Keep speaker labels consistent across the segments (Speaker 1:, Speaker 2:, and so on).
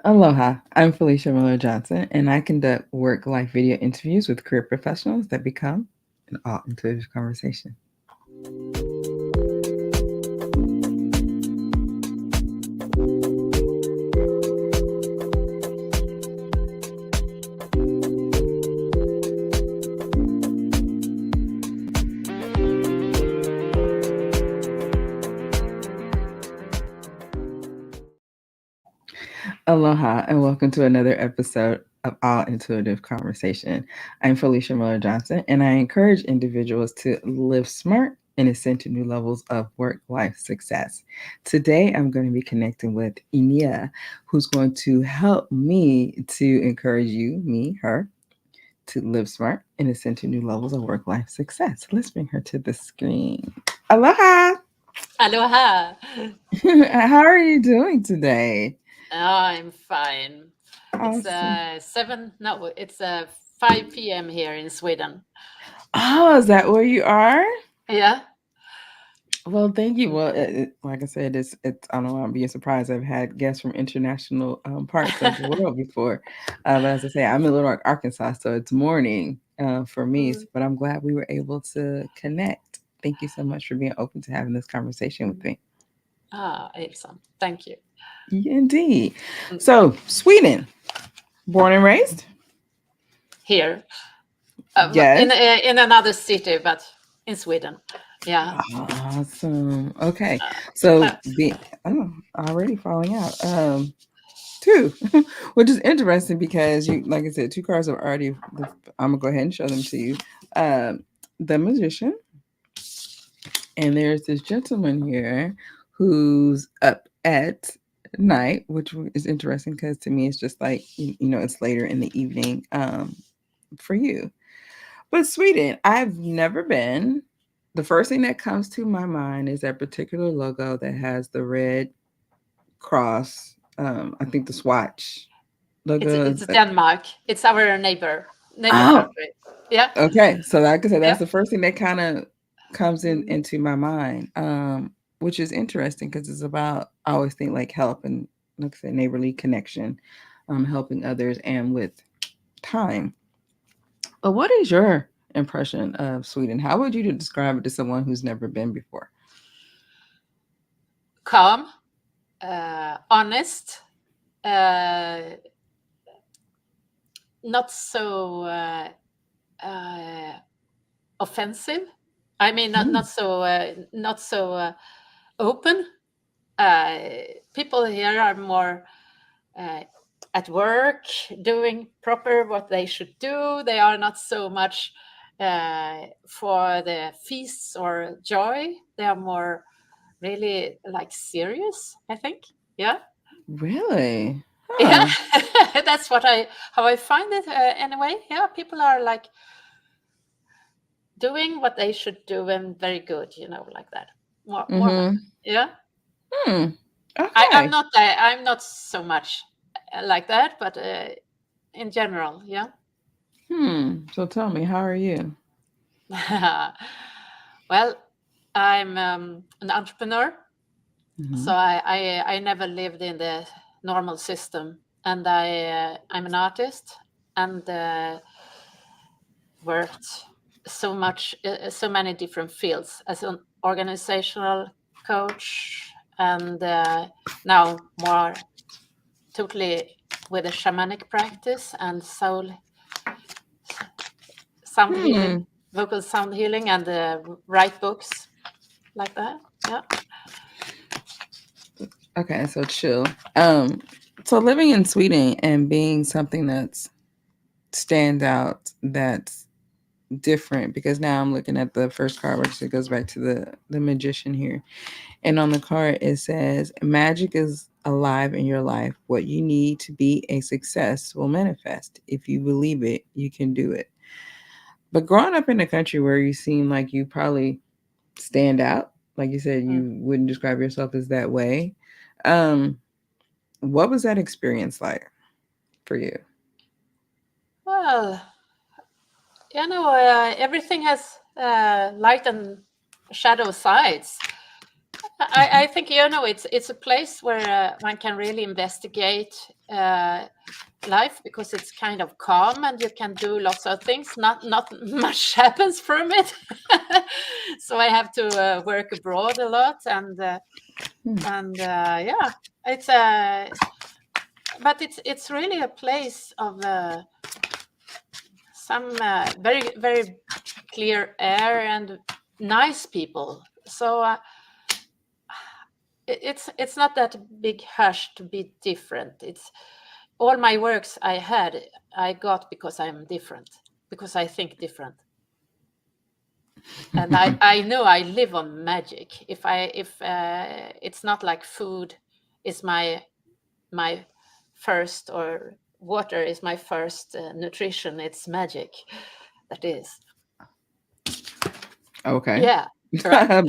Speaker 1: Aloha, I'm Felicia Miller Johnson, and I conduct work life video interviews with career professionals that become an all intuitive conversation. Aloha, and welcome to another episode of All Intuitive Conversation. I'm Felicia Miller Johnson, and I encourage individuals to live smart and ascend to new levels of work life success. Today, I'm going to be connecting with Inaya, who's going to help me to encourage you, me, her, to live smart and ascend to new levels of work life success. Let's bring her to the screen. Aloha!
Speaker 2: Aloha.
Speaker 1: How are you doing today?
Speaker 2: Oh, I'm fine. It's
Speaker 1: Awesome.
Speaker 2: 7, no, it's 5 p.m. here in Sweden.
Speaker 1: Oh, is that where you are?
Speaker 2: Yeah.
Speaker 1: Well, thank you.
Speaker 2: Mm.
Speaker 1: Well, like I said, it's. I don't know. I'm being surprised. I've had guests from international parts of the world before, but as I say, I'm in Little Rock, Arkansas, so it's morning for me.
Speaker 2: Mm.
Speaker 1: But I'm glad we were able to connect. Thank you so much for being open to having this conversation with me.
Speaker 2: Awesome. Thank you.
Speaker 1: Yeah, indeed.
Speaker 2: Mm.
Speaker 1: So, Sweden, born and raised.
Speaker 2: Here,
Speaker 1: Yes.
Speaker 2: in another city, but in Sweden. Yeah.
Speaker 1: Awesome. Okay.
Speaker 2: Uh,
Speaker 1: So,
Speaker 2: uh,
Speaker 1: already falling out. Two, which is interesting because you, like I said, two cards have already. I'm gonna go ahead and show them to you. Um, the Magician, and there's this gentleman here who's up at night, which is interesting because to me it's just like it's later in the evening for you. But Sweden, I've never been. The first thing that comes to my mind is that particular logo that has the red cross. I think the Swatch logo.
Speaker 2: it's Denmark. It's our neighbor
Speaker 1: Oh,
Speaker 2: country. Yeah.
Speaker 1: okay. So like I said, that's
Speaker 2: Yeah.
Speaker 1: the first thing that kind of comes
Speaker 2: Mm.
Speaker 1: into my mind, which is interesting because it's about I always think like help and like I said, neighborly connection, helping others and with time. But what is your impression of Sweden? How would you describe it to someone who's never been before?
Speaker 2: Calm, honest, uh, not so uh, offensive. I mean,
Speaker 1: Hmm.
Speaker 2: not so open. Uh, People here are more uh, at work, doing proper what they should do. They are not so much for the feasts or joy. They are more really like serious, I think. Yeah.
Speaker 1: Really?
Speaker 2: Yeah.
Speaker 1: Huh.
Speaker 2: That's how I find it anyway. Yeah, people are like doing what they should do and very good, like that. More like
Speaker 1: Mm-hmm.
Speaker 2: that. Yeah.
Speaker 1: Hmm.
Speaker 2: I'm
Speaker 1: Okay.
Speaker 2: not I'm not so much like that, but in general, yeah.
Speaker 1: Hmm. So tell me, how are you?
Speaker 2: Well, I'm an entrepreneur,
Speaker 1: Mm-hmm.
Speaker 2: so I never lived in the normal system, and I'm an artist and worked so many different fields as an organizational coach, and now more totally with a shamanic practice and sound healing,
Speaker 1: Hmm.
Speaker 2: vocal sound healing, and write books like that. Yeah.
Speaker 1: Okay, so chill. So living in Sweden and being something that's stands out, that's different because now I'm looking at the first card, which it goes back to the magician here, and on the card it says, "Magic is alive in your life. What you need to be a success will manifest. If you believe it, you can do it." But growing up in a country where you seem like you probably stand out, like you said,
Speaker 2: Mm.
Speaker 1: you wouldn't describe yourself as that way. Um, What was that experience like for you?
Speaker 2: Well, everything has light and shadow sides. I think it's a place where one can really investigate life, because it's kind of calm and you can do lots of things. Not much happens from it, so I have to work abroad a lot, and yeah, it's a but it's really a place of some very very clear air and nice people. So it's not that big hush to be different. It's all my works I got because I'm different, because I think different, and I know I live on magic. If it's not like food is my first, or water is my first nutrition, it's magic. That is,
Speaker 1: Okay.
Speaker 2: yeah, right.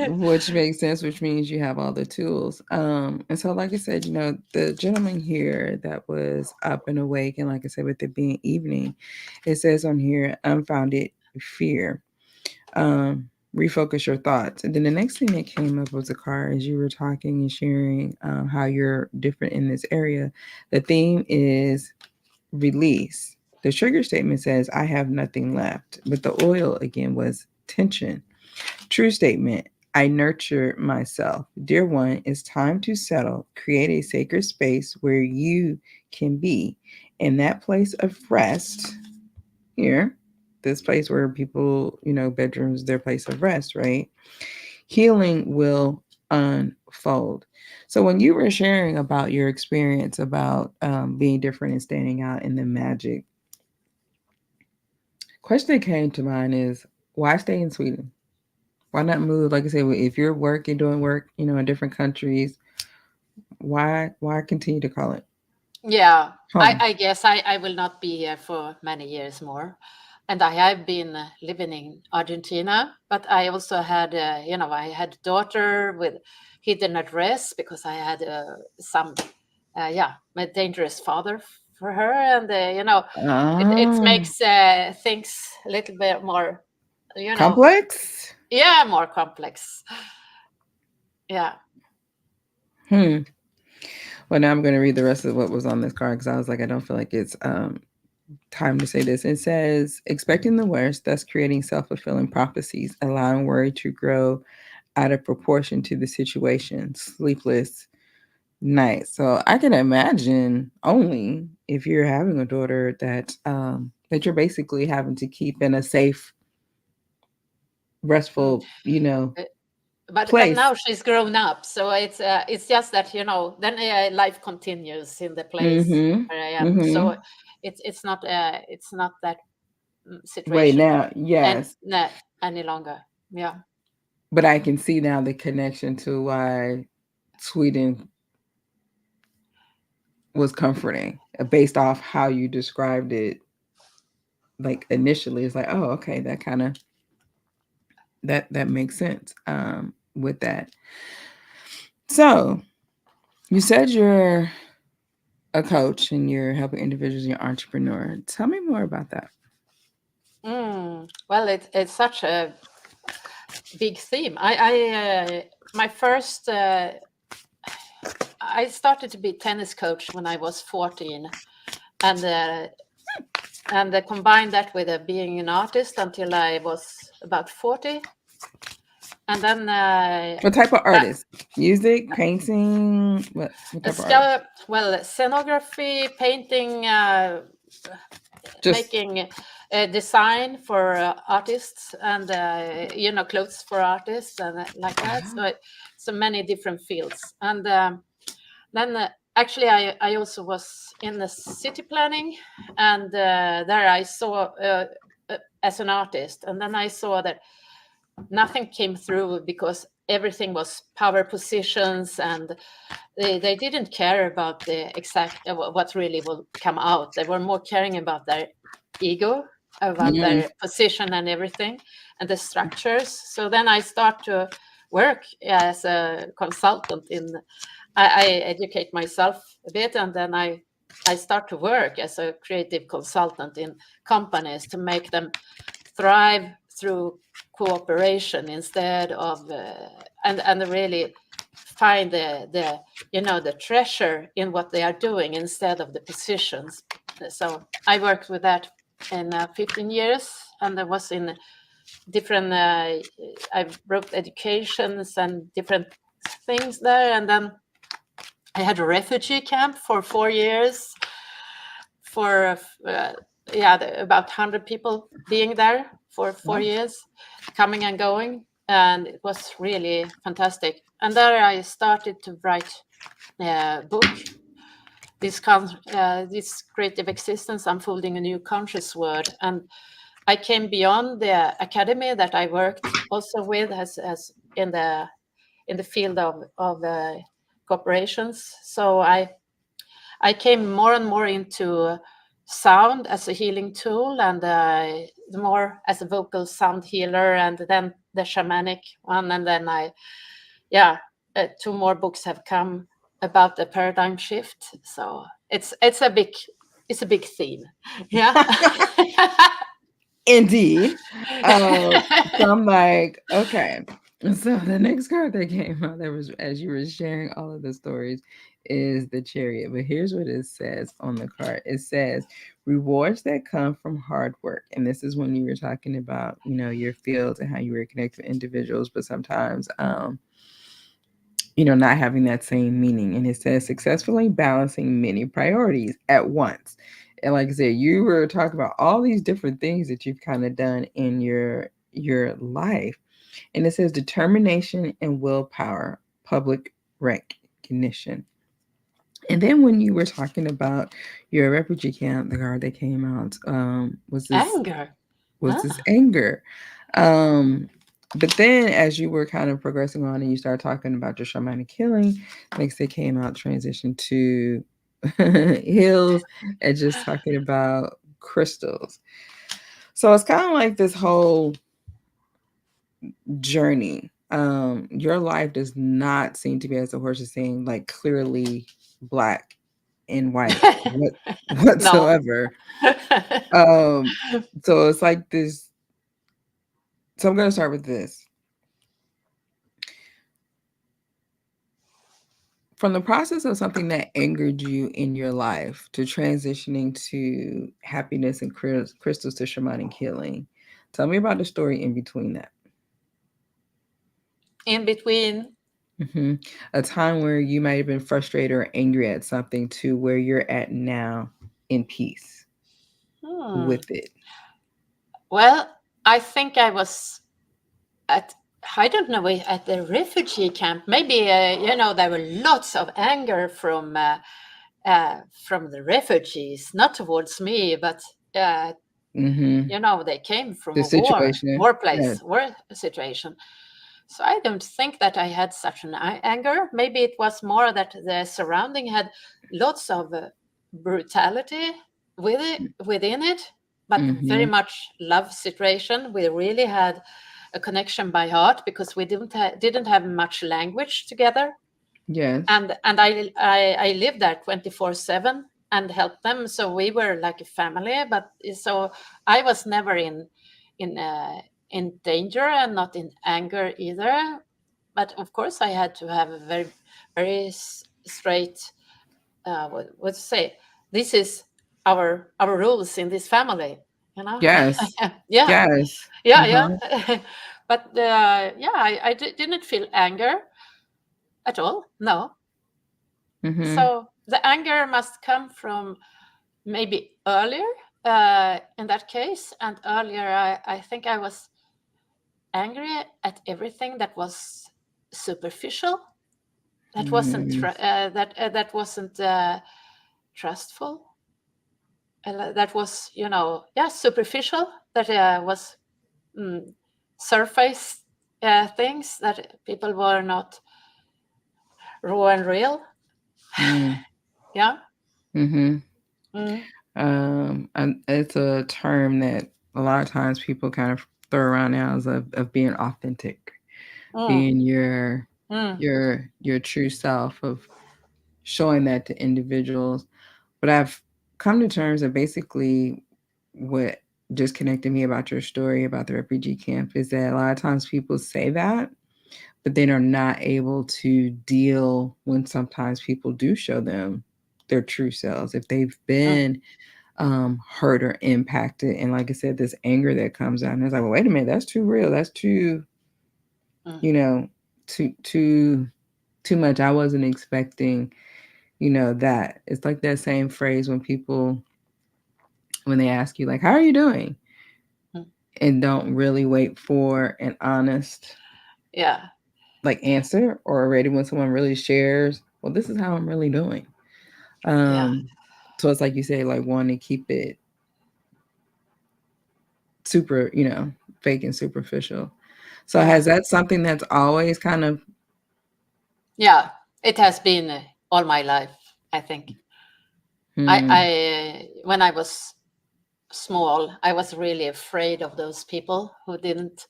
Speaker 1: Which makes sense, which means you have all the tools. And so, like I said, the gentleman here that was up and awake, and like I said, with it being evening, it says on here, unfounded fear. Refocus your thoughts. And then the next thing that came up was a card as you were talking and sharing how you're different in this area. The theme is release. The trigger statement says, I have nothing left. But the oil again was tension. True statement, I nurture myself. Dear one, it's time to settle. Create a sacred space where you can be. In that place of rest, here, this place where people, bedrooms, their place of rest, right? Healing will unfold. So when you were sharing about your experience about being different and standing out in the magic, question that came to mind is, why stay in Sweden? Why not move? Like I said, if you're working, doing work, in different countries, why continue to call it
Speaker 2: Yeah,
Speaker 1: home?
Speaker 2: I guess I will not be here for many years more. And I have been living in Argentina, but I also had, I had a daughter with hidden address, because I had some, my dangerous father for her. And, it
Speaker 1: Ah,
Speaker 2: makes things a little bit more,
Speaker 1: complex.
Speaker 2: yeah, more complex. Yeah.
Speaker 1: Hmm. Well, now I'm going to read the rest of what was on this card because I was like, I don't feel like it's time to say this. It says, expecting the worst, thus creating self fulfilling prophecies, allowing worry to grow out of proportion to the situation, sleepless nights. So I can imagine only if you're having a daughter that you're basically having to keep in a safe,
Speaker 2: Mm.
Speaker 1: restful,
Speaker 2: Uh, But
Speaker 1: place.
Speaker 2: now she's grown up, so it's just that, then life continues in the place
Speaker 1: Mm-hmm.
Speaker 2: where I am.
Speaker 1: Mm-hmm.
Speaker 2: So it's not that
Speaker 1: Wait,
Speaker 2: situation
Speaker 1: now,
Speaker 2: and
Speaker 1: yes.
Speaker 2: any longer. Yeah.
Speaker 1: But I can see now the connection to why Sweden was comforting based off how you described it. Like initially, it's like, oh, okay, that kind of that makes sense with that. So you said you're a coach and you're helping individuals, you're an entrepreneur. Tell me more about that.
Speaker 2: Well, it's such a big theme. My first I started to be tennis coach when I was 14, and combined that with being an artist until I was about 40. And then
Speaker 1: What type of
Speaker 2: that
Speaker 1: artist? Music, painting? What type of artist?
Speaker 2: well, scenography, painting,
Speaker 1: Just
Speaker 2: making design for artists, and clothes for artists, and like that. So many different fields. And then actually I also was in the city planning, and there I saw as an artist, and then I saw that nothing came through because everything was power positions, and they didn't care about the exact what really will come out. They were more caring about their ego, about
Speaker 1: mm,
Speaker 2: their position and everything, and the structures. So then I start to work as a consultant I educate myself a bit, and then I start to work as a creative consultant in companies to make them thrive through cooperation instead of and really find the treasure in what they are doing instead of the positions. So I worked with that in 15 years, and I was in different I wrote educations and different things there, and then I had a refugee camp for 4 years for about 100 people being there for four
Speaker 1: Wow.
Speaker 2: years, coming and going, and it was really fantastic. And there I started to write a book, this creative existence unfolding a new conscious world. And I came beyond the academy that I worked also with as in the field of corporations. So I came more and more into sound as a healing tool, and more as a vocal sound healer, and then the shamanic one, and then two more books have come about the paradigm shift. So it's a big theme, yeah.
Speaker 1: Indeed. So I'm like, okay. So the next card that came out that was as you were sharing all of the stories is the Chariot. But here's what it says on the card. It says rewards that come from hard work. And this is when you were talking about, your fields and how you were connected with individuals, but sometimes not having that same meaning. And it says successfully balancing many priorities at once. And like I said, you were talking about all these different things that you've kind of done in your life. And it says determination and willpower, public recognition. And then when you were talking about your refugee camp, the card that came out was this
Speaker 2: Anger.
Speaker 1: was
Speaker 2: Huh?
Speaker 1: this anger. Um, but then as you were kind of progressing on and you started talking about your shamanic healing, next they came out transition to hills and just talking about crystals. So it's kind of like this whole journey. Your life does not seem to be, as the horse is saying, like clearly black and white
Speaker 2: No.
Speaker 1: whatsoever. Um, so it's like this. So I'm going to start with this. From the process of something that angered you in your life to transitioning to happiness and crystals to shamanic healing, tell me about the story in between that.
Speaker 2: In between.
Speaker 1: Hmm. A time where you might have been frustrated or angry at something to where you're at now in peace
Speaker 2: Hmm.
Speaker 1: with it.
Speaker 2: Well, I think I was at, I don't know, at the refugee camp. Maybe there were lots of anger from the refugees, not towards me, but uh,
Speaker 1: Hmm.
Speaker 2: they came from
Speaker 1: The
Speaker 2: a war
Speaker 1: situation.
Speaker 2: war
Speaker 1: Yeah.
Speaker 2: place, war situation. So I don't think that I had such an anger. Maybe it was more that the surrounding had lots of brutality within it, but very
Speaker 1: Hmm.
Speaker 2: much love situation. We really had a connection by heart because we didn't have much language together,
Speaker 1: Yes.
Speaker 2: and I lived there 24/7 and helped them. So we were like a family. But so I was never in in danger and not in anger either. But of course, I had to have a very straight what to say. This is our rules in this family. You know,
Speaker 1: Yes.
Speaker 2: yeah,
Speaker 1: Yes.
Speaker 2: yeah, yeah.
Speaker 1: Uh-huh.
Speaker 2: But yeah, I didn't feel anger at all. No.
Speaker 1: Hmm.
Speaker 2: So the anger must come from maybe earlier in that case. And earlier, I think I was angry at everything that was superficial,
Speaker 1: Mm.
Speaker 2: that wasn't trustful, that was yeah, superficial, that was mm, surface things, that people were not raw and real.
Speaker 1: Mm.
Speaker 2: Yeah.
Speaker 1: Hmm.
Speaker 2: Mm.
Speaker 1: And it's a term that a lot of times people kind of throw around now as of being authentic,
Speaker 2: Mm.
Speaker 1: being your
Speaker 2: Mm.
Speaker 1: your true self, of showing that to individuals. But I've come to terms that basically what just connected me about your story about the refugee camp is that a lot of times people say that, but they are not able to deal when sometimes people do show them their true selves. If they've
Speaker 2: mm,
Speaker 1: been hurt or impacted, and like I said, this anger that comes out, and it's like, well, wait a minute, that's too real. That's too,
Speaker 2: mm.
Speaker 1: you know, too much. I wasn't expecting, that. It's like that same phrase when people when they ask you like, how are you doing?
Speaker 2: Mm.
Speaker 1: And don't really wait for an honest
Speaker 2: Yeah,
Speaker 1: like answer, or already when someone really shares, well, this is how I'm really doing.
Speaker 2: yeah,
Speaker 1: Um, so it's like you say, like wanting to keep it super, fake and superficial. So
Speaker 2: yeah,
Speaker 1: has that something that's always kind of
Speaker 2: yeah. It has been all my life, I think.
Speaker 1: hmm,
Speaker 2: When I was small, I was really afraid of those people who didn't,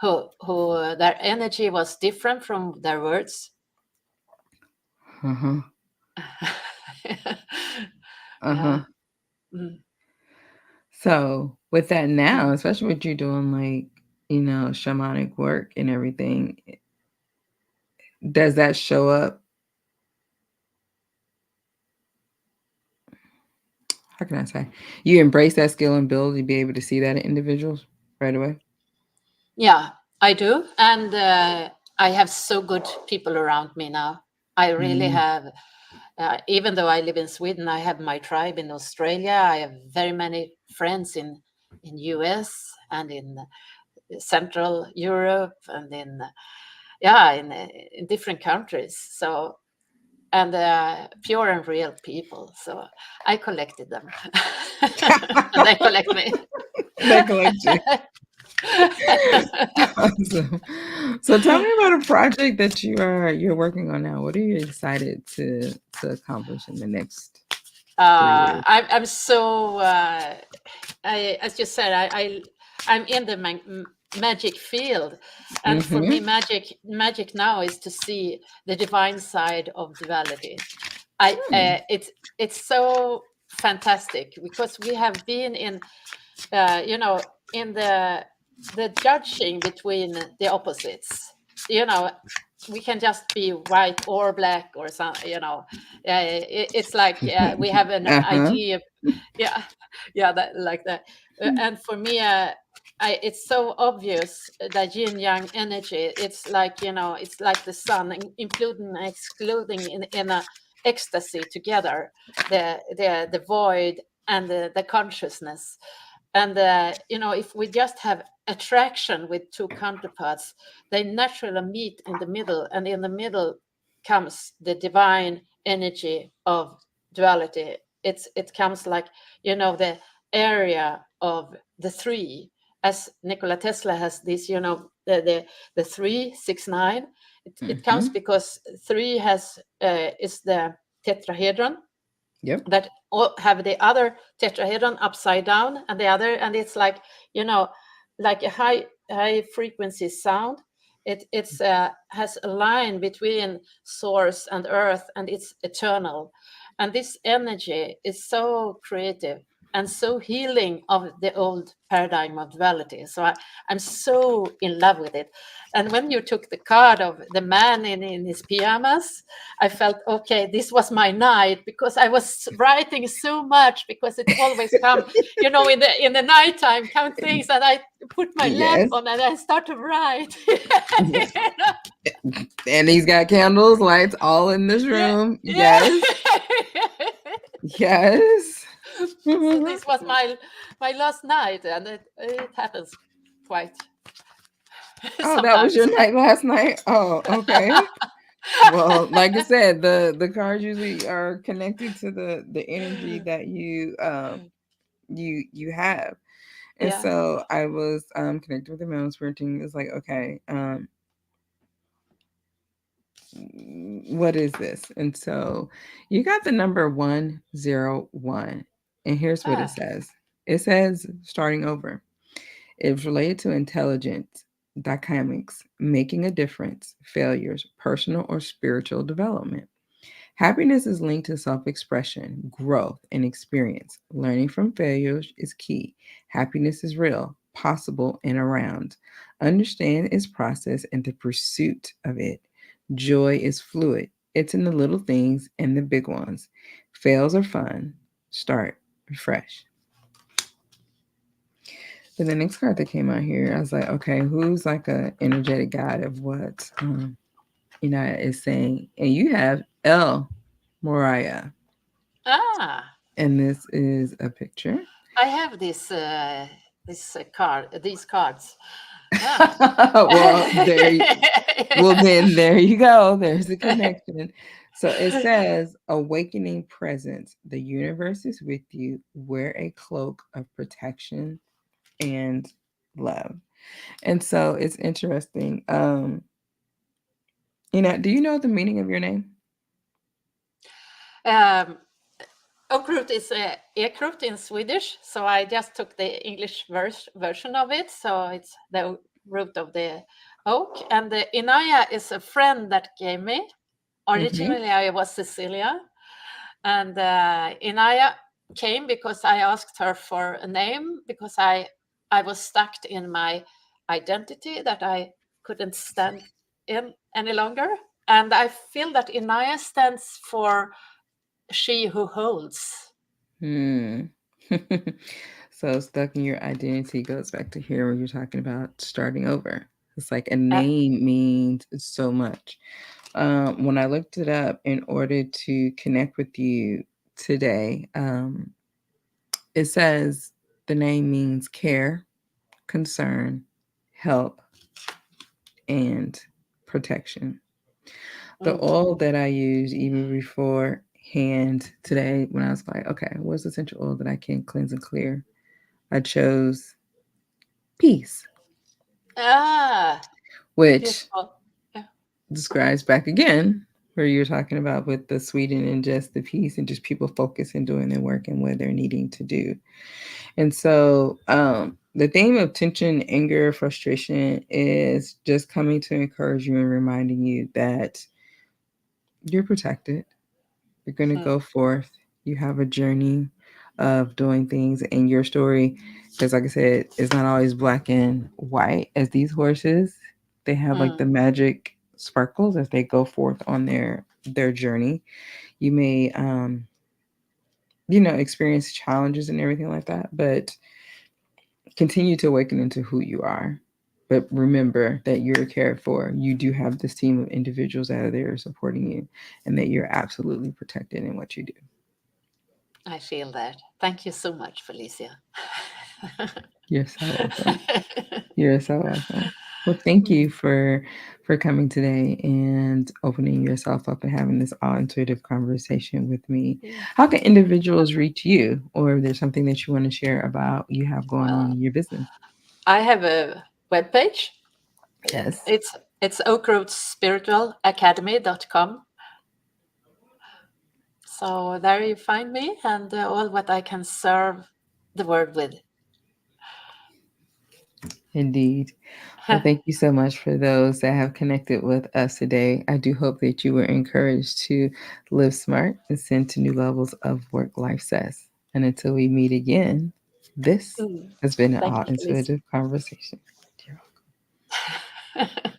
Speaker 2: who their energy was different from their words.
Speaker 1: uh-huh, uh-huh.
Speaker 2: Yeah. Mm,
Speaker 1: So with that
Speaker 2: mm.
Speaker 1: now, especially with you doing like, shamanic work and everything, does that show up? How can I say? You embrace that skill and ability to be able to see that in individuals right away?
Speaker 2: Yeah, I do. And I have so good people around me now. I really
Speaker 1: Mm-hmm.
Speaker 2: have, even though I live in Sweden, I have my tribe in Australia. I have very many friends in US and in Central Europe and in, yeah, in different countries. So, and pure and real people. So I collected them and they collect me.
Speaker 1: That collection. Awesome. So tell me about a project that you're working on now. What are you excited to accomplish in the next 3 years?
Speaker 2: I'm so as you said, I'm in the magic field, and for me,
Speaker 1: Mm-hmm.
Speaker 2: magic now is to see the divine side of duality. I
Speaker 1: Hmm.
Speaker 2: it's so fantastic because we have been in, you know, in the judging between the opposites. You know, we can just be white or black or some. You know, it's like we have an
Speaker 1: Uh-huh.
Speaker 2: idea. Yeah, yeah, that like that. And for me, it's so obvious that yin yang energy. It's like, you know, it's like the sun, including and excluding in a ecstasy together. The void and the consciousness. And you know, if we just have attraction with two counterparts, they naturally meet in the middle, and in the middle comes the divine energy of duality. It comes like, you know, the area of the three, as Nikola Tesla has this, you know, the 369. It
Speaker 1: Mm-hmm.
Speaker 2: comes because three has is the tetrahedron
Speaker 1: Yep.
Speaker 2: that all have the other tetrahedron upside down, and the other, and it's like, you know, like a high frequency sound. It's has a line between source and earth, and it's eternal. And this energy is so creative and so healing of the old paradigm of duality. So I'm so in love with it. And when you took the card of the man in his pajamas, I felt, okay, this was my night, because I was writing so much, because it always come, you know, in the nighttime come things, and I put my lamp
Speaker 1: Yes.
Speaker 2: on and I start to write.
Speaker 1: And he's got candles, lights all in this
Speaker 2: Yeah,
Speaker 1: room.
Speaker 2: yeah.
Speaker 1: Yes. Yes.
Speaker 2: So this was my last night, and it happens quite
Speaker 1: Oh, that was
Speaker 2: sometimes.
Speaker 1: your night last night? Oh, okay. Well, like I said, the cards usually are connected to the energy that you have. And
Speaker 2: Yeah.
Speaker 1: so I was connected with the moon sprinting. It's like, okay, what is this? And so you got the number 101. And here's what it
Speaker 2: Ah,
Speaker 1: says. It says starting over. It's related to intelligence, dynamics, making a difference, failures, personal or spiritual development. Happiness is linked to self expression, growth, and experience. Learning from failures is key. Happiness is real, possible, and around. Understand its process and the pursuit of it. Joy is fluid, it's in the little things and the big ones. Fails are fun. Start fresh. Then the next card that came out here, I was like, okay, who's like a energetic guide of what Inaya is saying? And you have El Moriah.
Speaker 2: Ah,
Speaker 1: And this is a picture.
Speaker 2: I have these cards. Ah.
Speaker 1: Well, then there you go. There's the connection. So it says, awakening presence. The universe is with you. Wear a cloak of protection and love. And so it's interesting. Do you know the meaning of your name?
Speaker 2: um, Oakroot is Ekrot in Swedish, so I just took the English version of it. So it's the root of the oak. And the Inaya is a friend that gave me.
Speaker 1: Mm-hmm.
Speaker 2: Originally, I was Cecilia, and Inaya came because I asked her for a name because I was stuck in my identity that I couldn't stand in any longer. And I feel that Inaya stands for she who holds.
Speaker 1: Hmm. So stuck in your identity goes back to here where you're talking about starting over. It's like a
Speaker 2: Uh,
Speaker 1: name means so much. When I looked it up in order to connect with you today, it says the name means care, concern, help, and protection. The
Speaker 2: mm,
Speaker 1: oil that I used even beforehand today, when I was like, okay, what's the essential oil that I can cleanse and clear? I chose peace,
Speaker 2: ah,
Speaker 1: which
Speaker 2: beautiful. Yeah.
Speaker 1: describes back again where you're talking about with the Sweden and just the peace and just people focus and doing their work and what they're needing to do. And so the theme of tension, anger, frustration is just coming to encourage you and reminding you that you're protected. You're going to
Speaker 2: Mm,
Speaker 1: go forth. You have a journey of doing things, and your story, because like I said, it's not always black and white. As these horses, they have like
Speaker 2: mm,
Speaker 1: the magic sparkles as they go forth on their journey. You may experience challenges and everything like that, but continue to awaken into who you are. But remember that you're cared for. You do have this team of individuals that are there supporting you, and that you're absolutely protected in what you do.
Speaker 2: I feel that. Thank you so much, Felicia.
Speaker 1: You're so welcome. You're so welcome. Well, thank you for coming today and opening yourself up and having this all intuitive conversation with me.
Speaker 2: Yeah.
Speaker 1: How can individuals reach you, or if there's something that you want to share about you have going on
Speaker 2: Well,
Speaker 1: in your business?
Speaker 2: I have a webpage.
Speaker 1: Yes.
Speaker 2: It's oakrootsspiritualacademy.com. So there you find me and all what I can serve the world with.
Speaker 1: Indeed. Well, thank you so much for those that have connected with us today. I do hope that you were encouraged to live smart and send to new levels of work life success. And until we meet again, this
Speaker 2: Mm.
Speaker 1: has been an
Speaker 2: Thank
Speaker 1: all
Speaker 2: you, Felicia.
Speaker 1: intuitive conversation. You're welcome.